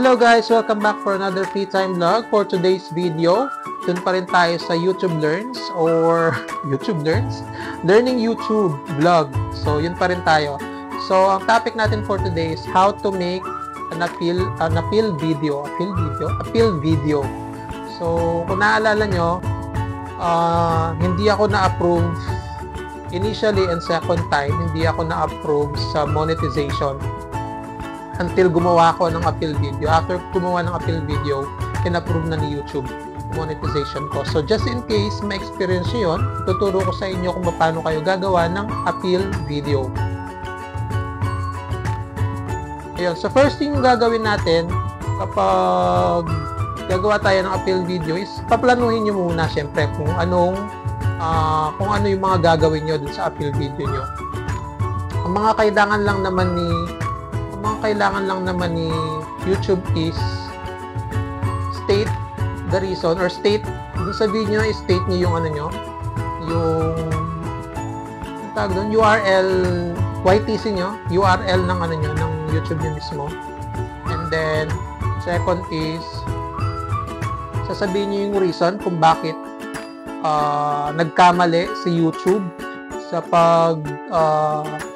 Hello guys! Welcome back for another free time vlog. For today's video, dun pa rin tayo sa YouTube Learns or YouTube Learns? Learning YouTube vlog. So, yun pa rin tayo. So, ang topic natin for today is how to make an appeal video. So, kung naalala nyo, hindi ako na-approve initially and second time, hindi ako na-approve sa monetization until gumawa ako ng appeal video. After gumawa ng appeal video, in-approve na ni YouTube monetization ko. So, just in case may experience nyo yun, tuturo ko sa inyo kung paano kayo gagawa ng appeal video. Ayun. So, first thing gagawin natin kapag gagawa tayo ng appeal video is paplanuhin nyo muna syempre kung ano yung mga gagawin nyo dun sa appeal video nyo. Ang mga kailangan lang naman ni YouTube is state the reason or state dun sa video nyo, state nyo yung yung tawag doon, URL, YTC nyo, URL ng ng YouTube nyo mismo. And then second is sasabihin nyo yung reason kung bakit nagkamali si YouTube sa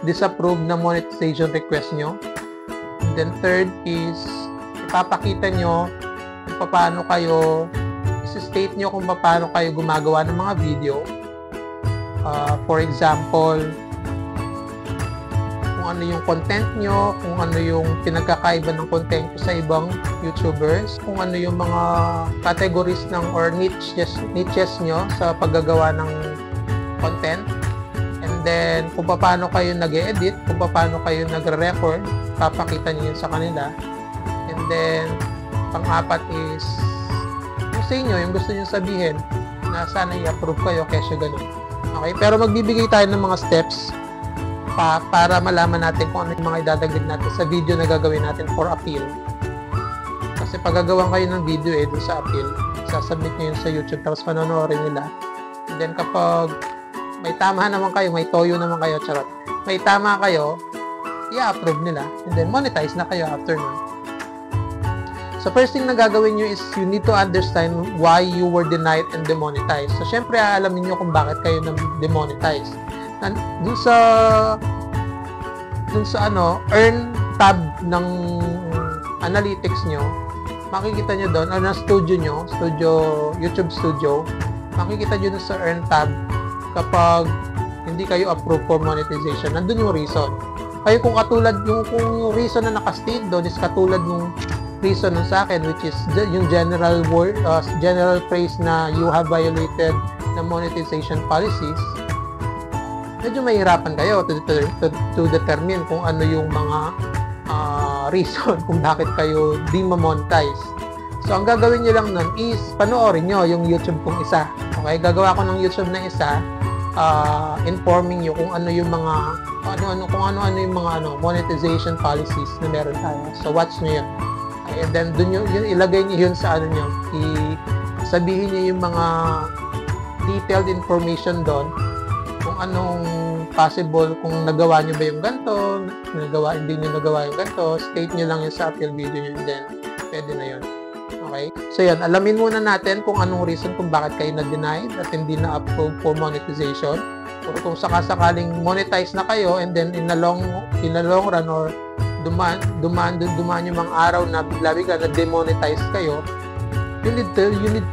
disapprove na monetization request nyo. And then third is ipapakita nyo kung paano kayo i-state nyo kung paano kayo gumagawa ng mga video. For example, kung ano yung content nyo, kung ano yung pinagkakaiba ng content nyo sa ibang YouTubers, kung ano yung mga categories or niches nyo sa paggagawa ng content. And then, kung paano kayo nag-edit, kung paano kayo nagre-record, papakita niyo yun sa kanila. And then, pang-apat is yung sa inyo, yung gusto niyo sabihin na sana i-approve kayo kasi ganun. Okay? Pero magbibigay tayo ng mga steps para malaman natin kung ano yung mga idadagdag natin sa video na gagawin natin for appeal. Kasi pag gagawan kayo ng video dun sa appeal, sasubmit nyo yun sa YouTube tapos panonoorin nila. And then kapag may tama naman kayo, may toyo naman kayo, charot. May tama kayo, i-approve nila. And then monetize na kayo after nun. So first thing na gagawin nyo is you need to understand why you were denied and demonetized. So syempre aalamin nyo kung bakit kayo na-demonetize. Dun sa earn tab ng analytics nyo, makikita nyo doon, ng studio nyo, YouTube Studio, makikita nyo doon sa earn tab kapag hindi kayo approve for monetization. Nandun yung reason. Kayo kung reason na nakastate doon is katulad yung reason nun sa akin, which is yung general phrase na you have violated the monetization policies, medyo mahirapan kayo to determine kung ano yung mga reason kung bakit kayo di ma-monetize. So, ang gagawin nyo lang nun is panoorin nyo yung YouTube kong isa. Okay? Gagawa ko ng YouTube na isa informing nyo kung ano yung mga yung mga monetization policies na meron tayo. So, watch nyo yun. Okay? And then, yun ilagay nyo yun sa sabihin nyo yung mga detailed information doon kung anong possible, kung nagawa nyo ba yung ganito, hindi nyo nagawa yung ganito, state nyo lang yun sa appeal video nyo, and then pwede na yun. Okay? So yan, alamin muna natin kung anong reason kung bakit kayo na-denied at hindi na-approve for monetization, or kung sakasakaling monetize na kayo and then in the long run or dumaan yung mga araw na bigla-bigla na demonetize kayo, you need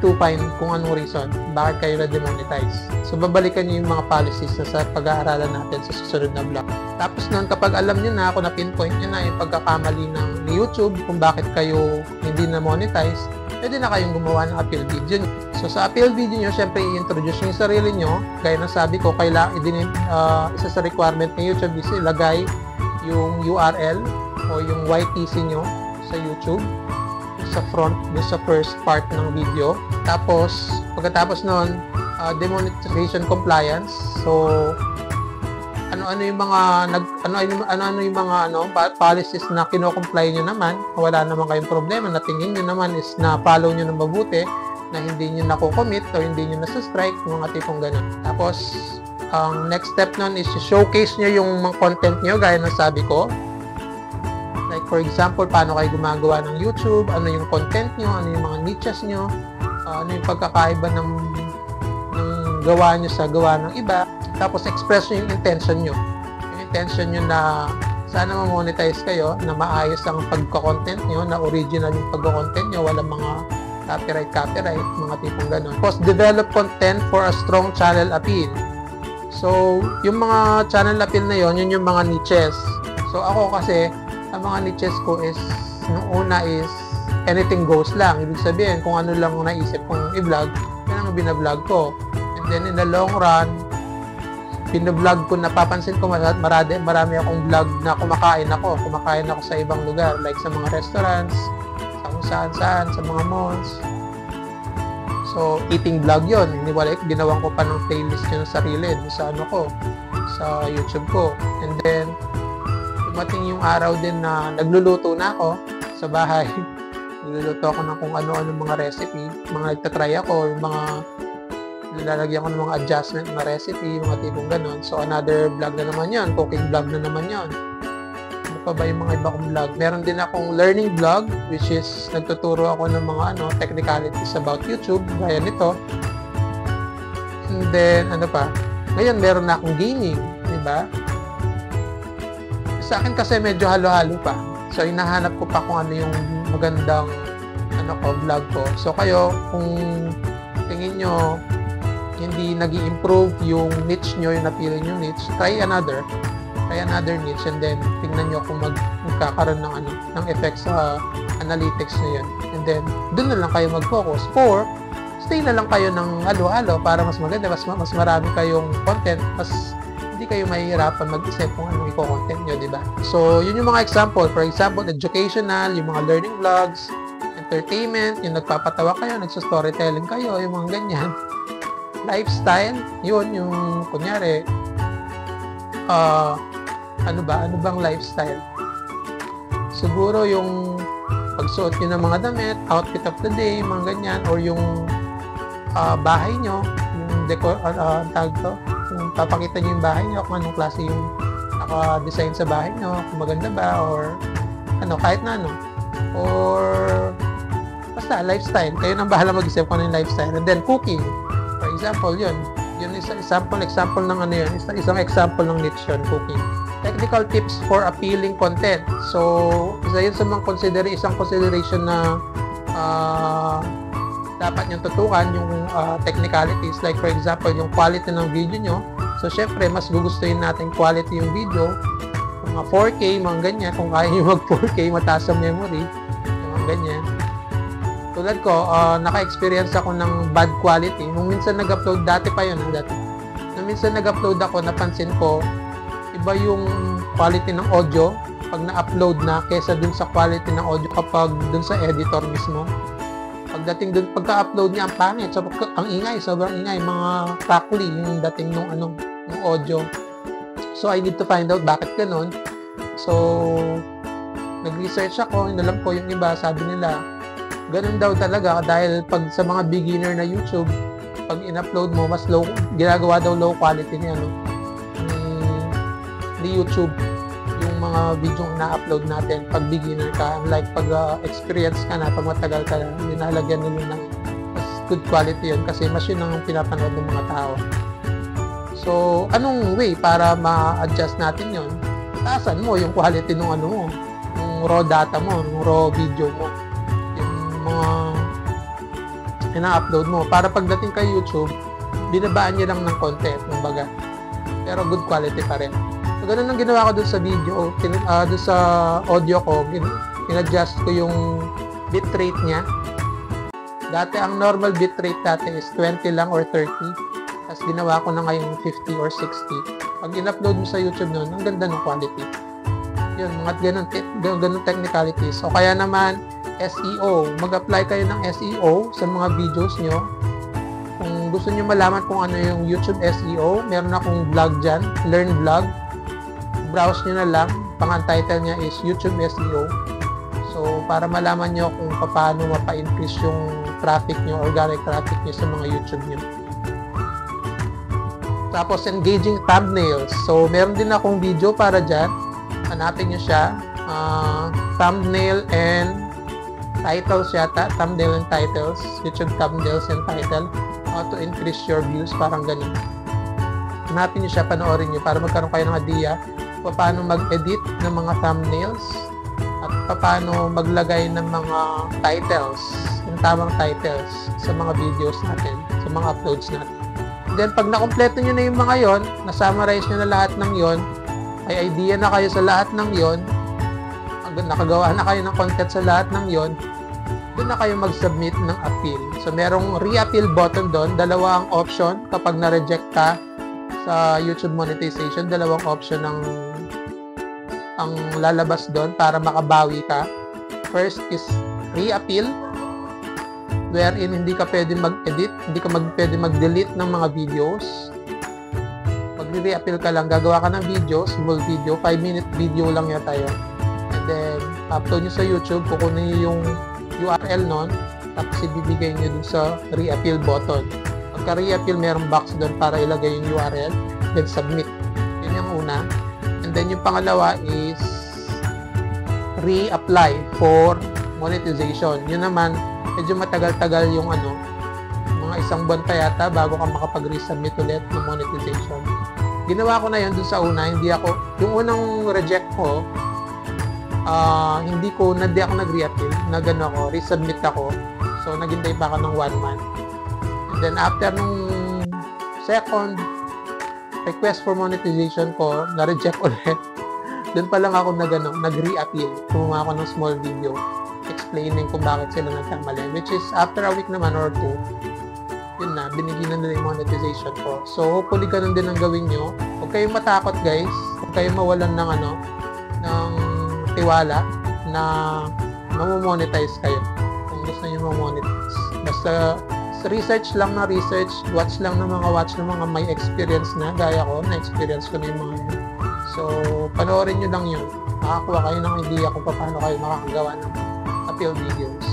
to find kung anong reason bakit kayo na-demonetize. So, babalikan nyo yung mga policies na sa pag-aaralan natin sa susunod na vlog. Tapos nun, kapag alam nyo na, kung na-pinpoint nyo na yung pagkakamali ng YouTube, kung bakit kayo hindi na-monetize, pwede na kayong gumawa ng appeal video nyo. So, sa appeal video nyo, syempre, i-introduce nyo yung sarili nyo. Gaya ng sabi ko, isa sa requirement ng YouTube is ilagay yung URL o yung YTC nyo sa YouTube sa front, sa first part ng video. Tapos, pagkatapos nun, demonetization compliance. So, ano yung mga policies na kino-comply nyo naman, wala naman kayong problema, na tingin nyo naman is na follow nyo ng mabuti, na hindi nyo nako-commit o hindi nyo nasa-strike, mga tipong ganun. Tapos, ang next step nun is showcase nyo yung mga content nyo, gaya ng sabi ko. Like For example, paano kayo gumagawa ng YouTube, ano yung content nyo, ano yung mga niches nyo, ano yung pagkakaiba ng gawa nyo sa gawa ng iba. Tapos express nyo yung intention nyo. Yung intention nyo na sana ma-monetize kayo, na maayos ang pagka-content nyo, na original yung pagka-content nyo, walang mga copyright, mga tipong ganun. Tapos develop content for a strong channel appeal. So, yung mga channel appeal na yun yung mga niches. So, ako kasi, ang mga niches ko is, nung una is, anything goes lang. Ibig sabihin, kung ano lang naisip kong i-vlog, yun ang binablog ko. And then, in the long run, binablog ko, napapansin ko marami akong vlog na kumakain ako sa ibang lugar, like sa mga restaurants, sa kung saan, sa mga malls. So, eating vlog yun. Ginawan ko pa ng playlist yun sa sarili, sa sa YouTube ko. And then, dumating yung araw din na nagluluto na ako sa bahay. Nagluluto ako ng kung ano-ano mga recipe, mga nagtatry ako, yung mga nilalagyan ko ng mga adjustment na recipe, mga tipong ganun. So, another vlog na naman yun. Cooking vlog na naman yun. Ano pa ba yung mga iba kong vlog? Meron din akong learning vlog, which is nagtuturo ako ng mga technicalities about YouTube, gaya nito. And then, ano pa? Ngayon, meron na akong gaming, di ba? Sa akin kasi medyo halo-halo pa. So, hinahanap ko pa kung ano yung magandang vlog ko. So, kayo, kung tingin nyo hindi nag-i-improve yung niche nyo, yung napili yung niche, try another niche, and then tingnan nyo kung magkakaroon ng effect sa analytics nyo yun. And then, dun na lang kayo mag-focus. Or, stay na lang kayo ng halo-halo para mas maganda, mas marami kayong content, mas hindi kayo mahihirapan mag-isip kung anong i-content nyo, di ba? So, yun yung mga example. For example, educational, yung mga learning vlogs, entertainment, yung nagpapatawa kayo, nagsa-storytelling kayo, yung mga ganyan. Lifestyle, yun, yung, kunyari, ano bang lifestyle? Siguro yung pagsuot nyo ng mga damit, outfit of the day, mga ganyan, or yung bahay nyo, yung decor, tag to, kung papakita nyo yung bahay nyo, kung anong klase yung naka-design sa bahay nyo, kung maganda ba, or kahit na or basta lifestyle, kayo nang bahala mag-isip kung ano yung lifestyle. And then cooking, for example, yun isang example ng isang example ng niche yun, cooking. Technical tips for appealing content. So, isa yun sa mga isang consideration na dapat nyo tutukan, yung technicalities, like for example, yung quality ng video nyo. So, syempre, mas gugustuhin natin quality yung video, mga 4K, mga ganyan, kung kaya nyo mag 4K, mataas ang memory, mga ganyan. Tulad ko, naka-experience ako ng bad quality. Nung minsan nag-upload, dati pa yun, nung minsan nag-upload ako, napansin ko, iba yung quality ng audio pag na-upload na kesa dun sa quality ng audio kapag dun sa editor mismo. Pagdating dun, pagka-upload niya, ang pangit. So, ang ingay, sobrang ingay. Mga crackly yung dating nung audio. So, I need to find out bakit ganun. So, nag-research ako, inalam ko yung iba, sabi nila, ganun daw talaga dahil pag sa mga beginner na YouTube, pag in-upload mo, mas low, ginagawa daw low quality niya, ni YouTube, yung mga video na-upload natin pag beginner ka, like pag experience ka na, pag matagal ka na, linalagyan nila ng mas good quality yun kasi mas yun ang pinapanood ng mga tao. So, anong way para ma-adjust natin yun? Taasan mo yung quality ng yung raw data mo, yung raw video mo, yung mga ina-upload mo. Para pagdating kay YouTube, binabaan niya lang ng konti, kumbaga. Pero good quality pa rin. So, ganun ang ginawa ko dun sa video, dun sa audio ko, in-adjust ko yung bitrate niya. Dati, ang normal bitrate dati is 20 lang or 30. Tapos ginawa ko na ngayon 50 or 60. Pag in-upload mo sa YouTube nun, ang ganda ng quality. Yun, mga ganun technicalities. O kaya naman, SEO. Mag-apply kayo ng SEO sa mga videos nyo. Kung gusto nyo malaman kung ano yung YouTube SEO, meron akong vlog dyan, Learn Vlog. Browse nyo na lang. Pang-title niya is YouTube SEO. So, para malaman nyo kung paano mapa-increase yung traffic nyo, organic traffic nyo sa mga YouTube nyo. Tapos, engaging thumbnails. So, meron din akong video para dyan. Hanapin nyo siya. thumbnail and titles yata. Thumbnail and titles. YouTube thumbnails and title. How to increase your views. Parang ganun. Hanapin nyo siya, panoorin nyo para magkaroon kayo ng idea paano mag-edit ng mga thumbnails at paano maglagay ng mga titles, yung tamang titles sa mga videos natin, sa mga uploads natin. Then, pag nakompleto nyo na yung mga yon, na-summarize nyo na lahat ng yon, may idea na kayo sa lahat ng yon, nakagawa na kayo ng content sa lahat ng yon, doon na kayo mag-submit ng appeal. So, merong re-appeal button doon, dalawang option kapag na-reject ka sa YouTube monetization, dalawang option ang lalabas doon para makabawi ka. First is re-appeal, wherein hindi ka pwede mag-edit, hindi ka pwede mag-delete ng mga videos. Mag-re-appeal ka lang, gagawa ka ng video, small video, 5-minute video lang yata yun. And then, upload nyo sa YouTube, kukunin nyo yung URL nun, tapos ibibigay nyo dun sa re-appeal button. Pagka re-appeal, merong box doon para ilagay yung URL, then submit. Yun yung una. And then yung pangalawa is re-apply for monetization. Yun naman, medyo matagal-tagal yung mga isang buwan pa yata bago ka makapag-resubmit ulit ng monetization. Ginawa ko na yun dun sa una, yung unang reject ko, hindi ako nag-re-appeal, resubmit ako. So, naghintay pa ako ng 1 month. And then, after nung second request for monetization ko, na-reject ulit. Doon pa lang ako nag-re-appeal. Gumawa ako ng small video explaining kung bakit sila nagkamali. Which is, after a week naman or 2, yun na, binigyan na nila yung monetization ko. So, hopefully, ganun din ang gawin nyo. Huwag kayong matakot, guys. Huwag kayong mawalan ng tiwala na mamomonetize kayo. Kung gusto nyo mamonetize. Basta, research lang na research, watch lang ng mga may experience na, gaya ko, na-experience ko na yung mga yun. So, panoorin nyo lang yun. Makakuha kayo ng idea kung paano kayo makakagawa ng appeal videos.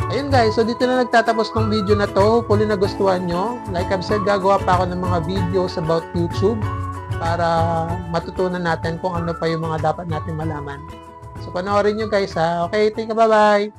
Ayun guys, so dito na nagtatapos ng video na to. Hopefully nagustuhan nyo. Like I've said, gagawa pa ako ng mga videos about YouTube para matutunan natin kung ano pa yung mga dapat natin malaman. So panoorin nyo guys ha. Okay, thank you, bye-bye!